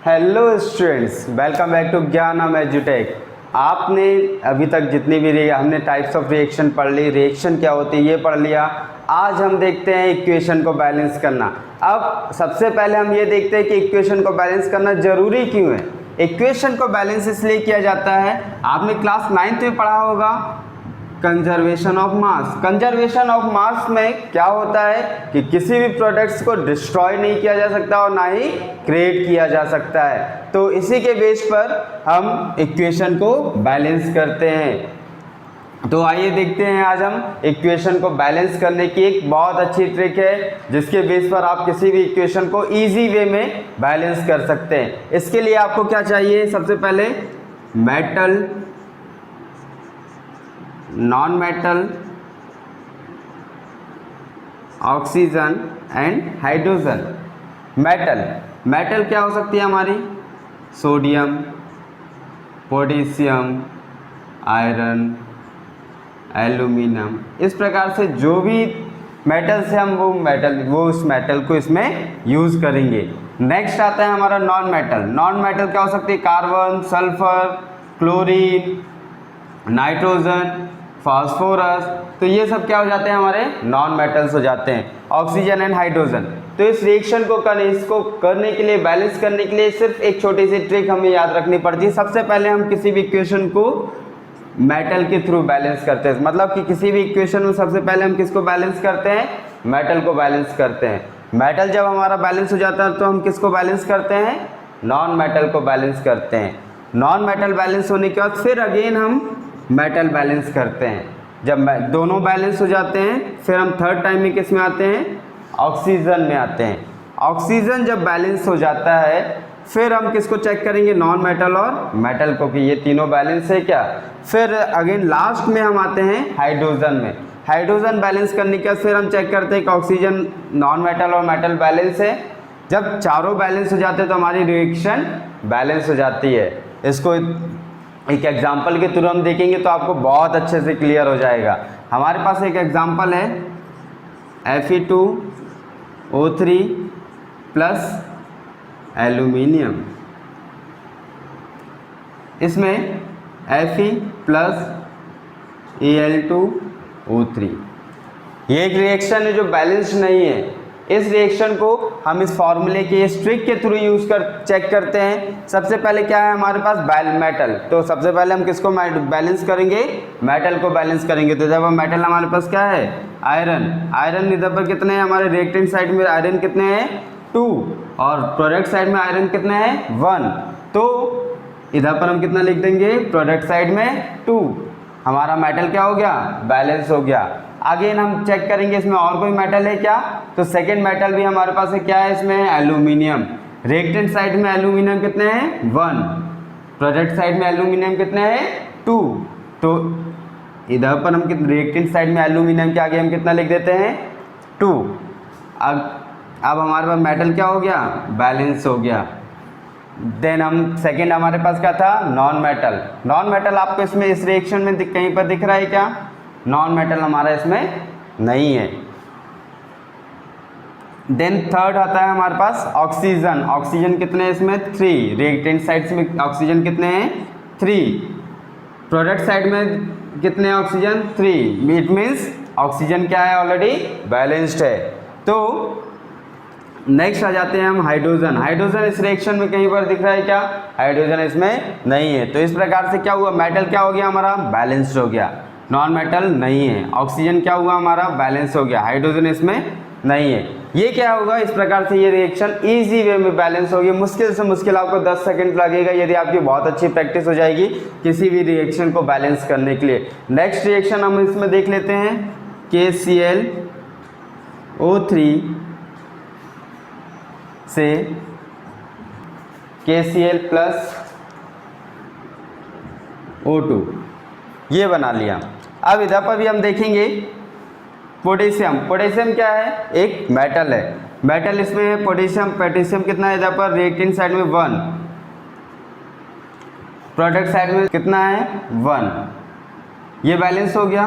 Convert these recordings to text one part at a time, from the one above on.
Hello students, welcome back to Gyanam एजुटेक। आपने अभी तक जितनी भी हमने टाइप्स ऑफ रिएक्शन पढ़ ली, रिएक्शन क्या होती है ये पढ़ लिया। आज हम देखते हैं इक्वेशन को बैलेंस करना। अब सबसे पहले हम ये देखते हैं कि इक्वेशन को बैलेंस करना ज़रूरी क्यों है। इक्वेशन को बैलेंस इसलिए किया जाता है, आपने क्लास 9th में पढ़ा होगा conservation of mass. Conservation of mass में क्या होता है कि किसी भी प्रोडक्ट्स को डिस्ट्रॉय नहीं किया जा सकता और ना ही क्रिएट किया जा सकता है। तो इसी के बेस पर हम इक्वेशन को बैलेंस करते हैं। तो आइए देखते हैं आज हम इक्वेशन को बैलेंस करने की एक बहुत अच्छी ट्रिक है जिसके बेस पर आप किसी भी इक्वेशन को इजी वे में बैलेंस कर सकते हैं। इसके लिए आपको क्या चाहिए, सबसे पहले metal, non metal, oxygen and hydrogen. Metal क्या हो सकती है हमारी, सोडियम, पोटेशियम, आयरन, एल्यूमिनियम। इस प्रकार से जो भी मेटल से हम वो उस मेटल को इसमें यूज करेंगे। नेक्स्ट आता है हमारा नॉन मेटल क्या हो सकती है, carbon, sulphur, chlorine, nitrogen, phosphorus. तो ये सब क्या हो जाते हैं, हमारे नॉन मेटल्स हो जाते हैं। Oxygen and hydrogen. तो इस रिएक्शन को करने के लिए, बैलेंस करने के लिए सिर्फ एक छोटी सी ट्रिक हमें याद रखनी पड़ती है। सबसे पहले हम किसी भी इक्वेशन को मेटल के थ्रू बैलेंस करते हैं, मतलब कि किसी भी इक्वेशन में सबसे पहले हम किसको बैलेंस करते हैं, मेटल को बैलेंस करते हैं। मेटल जब हमारा बैलेंस हो जाता है तो हम किसको बैलेंस करते हैं, नॉन मेटल को बैलेंस करते हैं। नॉन मेटल बैलेंस होने के बाद फिर अगेन हम मेटल बैलेंस करते हैं। जब दोनों बैलेंस हो जाते हैं फिर हम थर्ड टाइम में किस में आते हैं, ऑक्सीजन में आते हैं। ऑक्सीजन जब बैलेंस हो जाता है फिर हम किसको चेक करेंगे, नॉन मेटल और मेटल को, कि ये तीनों बैलेंस है क्या। फिर अगेन लास्ट में हम आते हैं हाइड्रोजन में। हाइड्रोजन बैलेंस करने के बाद फिर हम चेक करते हैं कि ऑक्सीजन, नॉन मेटल और मेटल बैलेंस है। जब चारों बैलेंस हो जाते हैं तो हमारी रिएक्शन बैलेंस हो जाती है। इसको एक एग्जाम्पल के थ्रू हम देखेंगे तो आपको बहुत अच्छे से क्लियर हो जाएगा। हमारे पास एक एग्जाम्पल है Fe2O3 प्लस एल्यूमिनियम। इसमें Fe प्लस Al2O3। ये एक रिएक्शन है जो बैलेंस्ड नहीं है। इस रिएक्शन को हम इस फॉर्मूले के, इस ट्रिक के थ्रू चेक करते हैं। सबसे पहले क्या है हमारे पास, मेटल। तो सबसे पहले हम किसको बैलेंस करेंगे, मेटल को बैलेंस करेंगे। तो जब हम मेटल, हमारे पास क्या है, आयरन इधर पर कितने हैं, हमारे रिएक्टेंट साइड में आयरन कितने हैं, 2, और प्रोडक्ट साइड में आयरन कितने हैं, 1। तो इधर पर हम कितना लिख देंगे, प्रोडक्ट साइड में 2। हमारा मेटल क्या हो गया, बैलेंस हो गया। अगेन हम चेक करेंगे इसमें और कोई मेटल है क्या, तो सेकेंड मेटल भी हमारे पास है, क्या है इसमें, एल्यूमिनियम। रिएक्टेंट साइड में एल्यूमिनियम कितने हैं, 1। प्रोडक्ट साइड में एल्यूमिनियम कितने हैं, 2। तो इधर पर हम रिएक्टेंट साइड में एल्यूमिनियम के आगे हम कितना लिख देते हैं, 2। अब हमारे पास मेटल क्या हो गया, बैलेंस हो गया। देन हम सेकेंड, हमारे पास क्या था, नॉन मेटल। आपको इसमें इस रिएक्शन में कहीं पर दिख रहा है क्या, नॉन मेटल हमारा इसमें नहीं है। देन थर्ड आता है हमारे पास ऑक्सीजन कितने हैं इसमें, 3। रिएक्टेंट साइड में ऑक्सीजन कितने हैं, 3। प्रोडक्ट साइड में कितने हैं ऑक्सीजन, 3। इट मीन्स ऑक्सीजन क्या है, ऑलरेडी बैलेंस्ड है। तो नेक्स्ट आ जाते हैं हम हाइड्रोजन इस रिएक्शन में कहीं पर दिख रहा है क्या, हाइड्रोजन इसमें नहीं है। तो इस प्रकार से क्या हुआ, मेटल क्या हो गया हमारा, बैलेंस्ड हो गया। नॉन मेटल नहीं है। ऑक्सीजन क्या हुआ हमारा, बैलेंस हो गया। हाइड्रोजन इसमें नहीं है। ये क्या होगा, इस प्रकार से ये रिएक्शन इजी वे में बैलेंस होगी। मुश्किल से मुश्किल आपको 10 सेकंड लगेगा यदि आपकी बहुत अच्छी प्रैक्टिस हो जाएगी किसी भी रिएक्शन को बैलेंस करने के लिए। नेक्स्ट रिएक्शन हम इसमें देख लेते हैं, KClO3 से KCl प्लस O2, ये बना लिया। अब इधर पर भी हम देखेंगे पोटेशियम क्या है, एक मेटल है। मेटल इसमें है पोटेशियम कितना है, इधर पर रिएक्टेंट साइड में 1, प्रोडक्ट साइड में कितना है, 1। ये बैलेंस हो गया।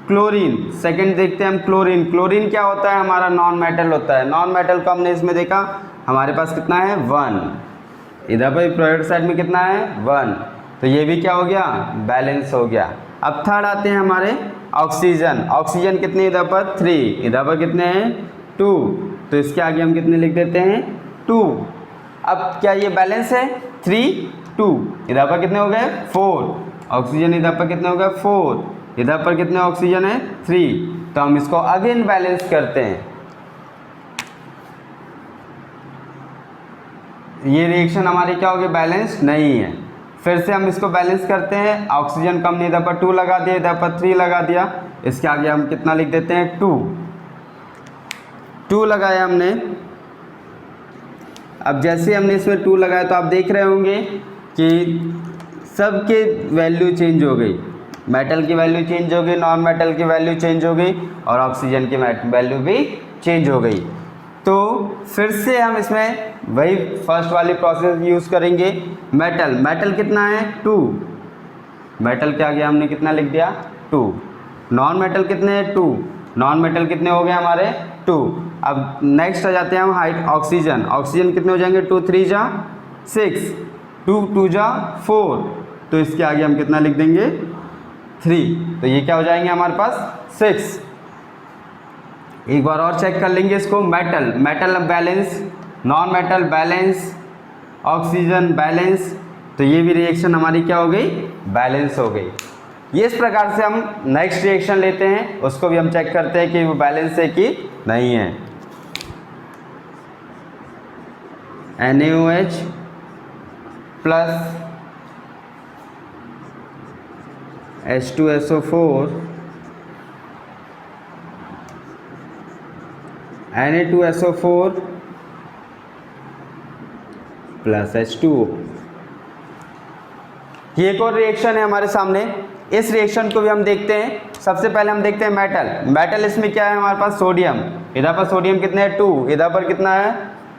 क्लोरीन, सेकंड देखते हैं हम क्लोरीन क्या होता है, हमारा नॉन मेटल होता है। नॉन मेटल को हमने इसमें देखा, हमारे पास कितना है, 1। इधर पर प्रोडक्ट साइड में कितना है 1, तो ये भी क्या हो गया बैलेंस हो गया। अब थर्ड आते हैं हमारे ऑक्सीजन। ऑक्सीजन कितने इधर पर 3, इधर पर कितने हैं 2, तो इसके आगे हम कितने लिख देते हैं 2। अब क्या ये बैलेंस है 3 2, इधर पर कितने हो गए 4, ऑक्सीजन इधर पर कितने हो गए 4, इधर पर कितने ऑक्सीजन है 3, तो हम इसको अगेन बैलेंस करते हैं। ये रिएक्शन हमारी क्या होगी बैलेंस नहीं है। फिर से हम इसको बैलेंस करते हैं, ऑक्सीजन कम ने इधर पर 2 लगा दिया, इधर पर 3 लगा दिया, इसके आगे हम कितना लिख देते हैं 2 लगाया हमने। अब जैसे हमने इसमें 2 लगाया तो आप देख रहे होंगे कि सबके वैल्यू चेंज हो गई, मेटल की वैल्यू चेंज हो गई, नॉन मेटल की वैल्यू चेंज हो गई और ऑक्सीजन की वैल्यू भी चेंज हो गई। तो फिर से हम इसमें वही फर्स्ट वाली प्रोसेस यूज़ करेंगे। मेटल कितना है 2, मेटल के आगे हमने कितना लिख दिया 2, नॉन मेटल कितने हैं 2, नॉन मेटल कितने हो गए हमारे 2। अब नेक्स्ट आ जाते हैं हम ऑक्सीजन। ऑक्सीजन कितने हो जाएंगे 2 3 जा 6, 2 2 जा 4, तो इसके आगे हम कितना लिख देंगे 3, तो ये क्या हो जाएंगे हमारे पास 6। एक बार और चेक कर लेंगे इसको। Metal balance, non metal balance, oxygen balance, तो ये भी रिएक्शन हमारी क्या हो गई बैलेंस हो गई। ये इस प्रकार से हम नेक्स्ट रिएक्शन लेते हैं, उसको भी हम चेक करते हैं कि वो बैलेंस है कि नहीं है। NaOH plus H2SO4 Na2SO4 plus H2O। ये एक और रिएक्शन है हमारे सामने, इस रिएक्शन को भी हम देखते हैं। सबसे पहले हम देखते हैं मेटल। इसमें क्या है हमारे पास सोडियम, इधर पर सोडियम कितने हैं 2, इधर पर कितना है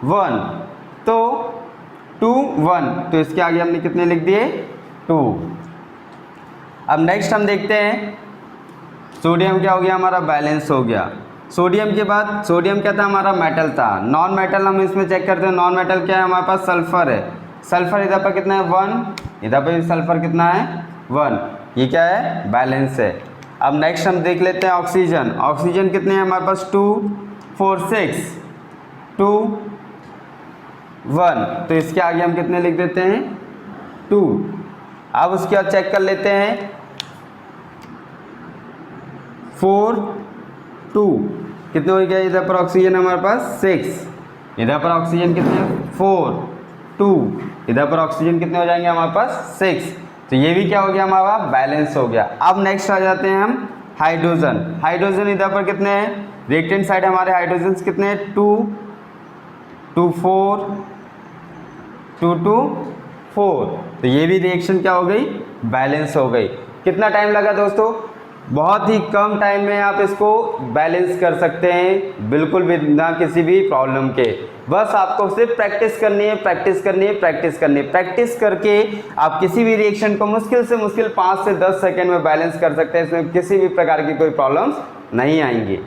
1, तो 2 1, तो इसके आगे हमने कितने लिख दिए 2। अब नेक्स्ट हम देखते हैं सोडियम क्या हो गया हमारा बैलेंस हो गया। सोडियम के बाद सोडियम क्या था हमारा मेटल था। नॉन मेटल हम इसमें चेक करते हैं, नॉन मेटल क्या है हमारे पास सल्फर है। सल्फर इधर पर कितना है 1, इधर पर भी सल्फर कितना है 1, ये क्या है बैलेंस है। अब नेक्स्ट हम देख लेते हैं ऑक्सीजन। ऑक्सीजन कितने हैं हमारे पास 2 4 6 2 1, तो इसके आगे हम कितने लिख देते हैं 2। अब उसके बाद चेक कर लेते हैं 4 2, कितने हो गया इधर पर ऑक्सीजन हमारे पास 6, इधर पर ऑक्सीजन कितने 4 2, इधर पर ऑक्सीजन कितने हो जाएंगे हमारे पास 6, तो ये भी क्या हो गया हमारा बैलेंस हो गया। अब नेक्स्ट आ जाते हैं हम हाइड्रोजन इधर पर कितने हैं रिएक्टेंट साइड हमारे हाइड्रोजन कितने हैं 2 2 4 2 2 4, तो ये भी रिएक्शन क्या हो गई बैलेंस हो गई। कितना टाइम लगा दोस्तों, बहुत ही कम टाइम में आप इसको बैलेंस कर सकते हैं बिल्कुल बिना किसी भी प्रॉब्लम के। बस आपको सिर्फ प्रैक्टिस करनी है, प्रैक्टिस करके आप किसी भी रिएक्शन को मुश्किल से मुश्किल 5 से 10 सेकंड में बैलेंस कर सकते हैं। इसमें किसी भी प्रकार की कोई प्रॉब्लम्स नहीं आएंगी।